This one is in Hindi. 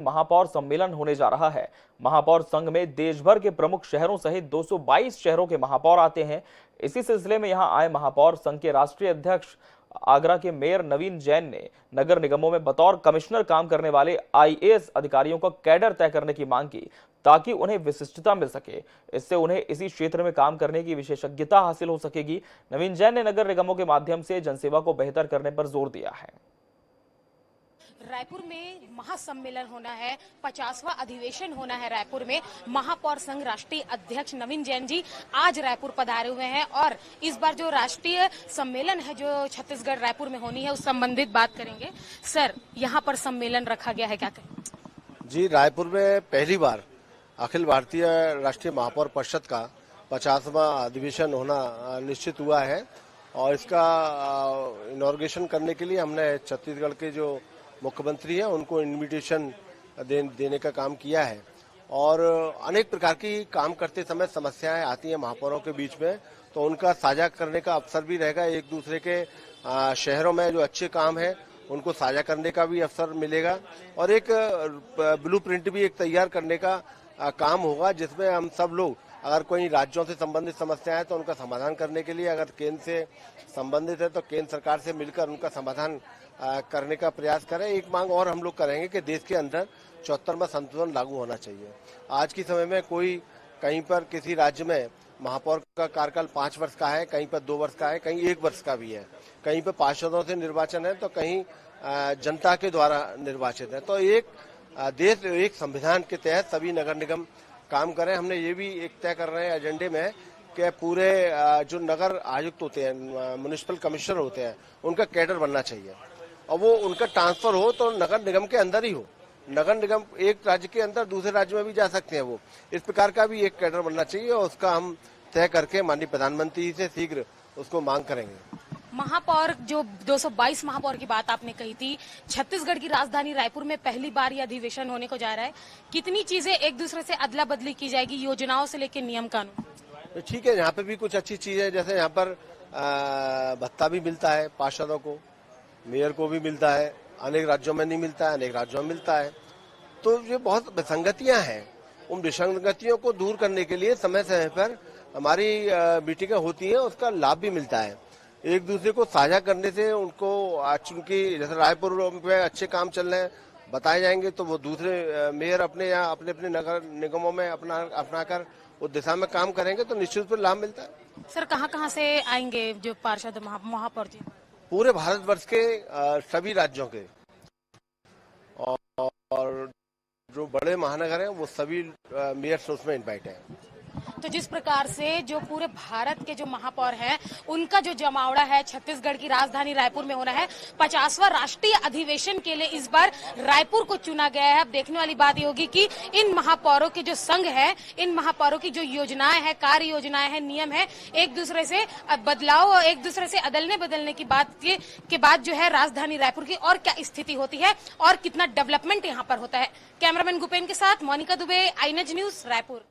महापौर सम्मेलन होने जा रहा है। महापौर संघ में देश भर के प्रमुख शहरों सहित 222 शहरों के महापौर आते हैं। इसी सिलसिले में यहां आए महापौर संघ के राष्ट्रीय अध्यक्ष आगरा के मेयर नवीन जैन ने नगर निगमों में बतौर कमिश्नर काम करने वाले आईएएस अधिकारियों का कैडर तय करने की मांग की, ताकि उन्हें विशिष्टता मिल सके। इससे उन्हें इसी क्षेत्र में काम करने की विशेषज्ञता हासिल हो सकेगी। नवीन जैन ने नगर निगमों के माध्यम से जनसेवा को बेहतर करने पर जोर दिया है। रायपुर में महासम्मेलन होना है, 50वां अधिवेशन होना है रायपुर में। महापौर संघ राष्ट्रीय अध्यक्ष नवीन जैन जी आज रायपुर पधारे हुए हैं और इस बार जो राष्ट्रीय सम्मेलन है जो छत्तीसगढ़ रायपुर में होनी है उस संबंधित बात करेंगे। सर, यहाँ पर सम्मेलन रखा गया है, क्या कहें? जी, रायपुर में पहली बार अखिल भारतीय राष्ट्रीय महापौर परिषद का 50वां अधिवेशन होना निश्चित हुआ है और इसका इनॉर्गेशन करने के लिए हमने छत्तीसगढ़ के जो मुख्यमंत्री हैं उनको इनविटेशन देने का काम किया है। और अनेक प्रकार की काम करते समय समस्याएं आती हैं महापौरों के बीच में, तो उनका साझा करने का अवसर भी रहेगा। एक दूसरे के शहरों में जो अच्छे काम है उनको साझा करने का भी अवसर मिलेगा और एक ब्लूप्रिंट भी एक तैयार करने का काम होगा, जिसमें हम सब लोग अगर कोई राज्यों से संबंधित समस्या है तो उनका समाधान करने के लिए, अगर केंद्र से संबंधित है तो केंद्र सरकार से मिलकर उनका समाधान करने का प्रयास करें। एक मांग और हम लोग करेंगे कि देश के अंदर 74वां संशोधन लागू होना चाहिए। आज के समय में कोई कहीं पर किसी राज्य में महापौर का कार्यकाल 5 वर्ष का है, कहीं पर 2 वर्ष का है, कहीं 1 वर्ष का भी है, कहीं पर पार्षदों से निर्वाचन है तो कहीं जनता के द्वारा निर्वाचित है। तो एक देश एक संविधान के तहत सभी नगर निगम काम करें। हमने ये भी एक तय कर रहे हैं एजेंडे में कि पूरे जो नगर आयुक्त होते हैं, म्युनिसिपल कमिश्नर होते हैं, उनका कैडर बनना चाहिए और वो उनका ट्रांसफर हो तो नगर निगम के अंदर ही हो। नगर निगम एक राज्य के अंदर दूसरे राज्य में भी जा सकते हैं। वो इस प्रकार का भी एक कैडर बनना चाहिए और उसका हम तय करके माननीय प्रधानमंत्री से शीघ्र उसको मांग करेंगे। महापौर जो 222 महापौर की बात आपने कही थी, छत्तीसगढ़ की राजधानी रायपुर में पहली बार ये अधिवेशन होने को जा रहा है। कितनी चीजें एक दूसरे से अदला बदली की जाएगी, योजनाओं से लेकर नियम कानून? ठीक है, यहाँ पे भी कुछ अच्छी चीज है, जैसे यहाँ पर भत्ता भी मिलता है पार्षदों को, मेयर को भी मिलता है। अनेक राज्यों में नहीं मिलता है, अनेक राज्यों में मिलता है। तो ये बहुत विसंगतियां हैं। उन विसंगतियों को दूर करने के लिए समय समय पर हमारी मीटिंगें होती हैं, उसका लाभ भी मिलता है। एक दूसरे को साझा करने से उनको चूंकि जैसे रायपुर में अच्छे काम चल रहे हैं बताए जाएंगे तो वो दूसरे मेयर अपने यहाँ अपने अपने नगर निगमों में अपना कर उस दिशा में काम करेंगे तो निश्चित रूप से लाभ मिलता है। सर, कहाँ से आएंगे जो पार्षद महापौर जी? पूरे भारतवर्ष के सभी राज्यों के और जो बड़े महानगर हैं वो सभी मेयर्स उसमें इनवाइट हैं। तो जिस प्रकार से जो पूरे भारत के जो महापौर हैं उनका जो जमावड़ा है छत्तीसगढ़ की राजधानी रायपुर में होना है, 50वां राष्ट्रीय अधिवेशन के लिए इस बार रायपुर को चुना गया है। अब देखने वाली बात ये होगी कि इन महापौरों के जो संघ है, इन महापौरों की जो योजनाएं हैं, कार्य योजनाएं हैं, नियम है, एक दूसरे से बदलाव, एक दूसरे से अदलने बदलने की बात के बाद जो है राजधानी रायपुर की और क्या स्थिति होती है और कितना डेवलपमेंट यहाँ पर होता है। कैमरामैन गुपेन के साथ मोनिका दुबे, आई एनएच न्यूज, रायपुर।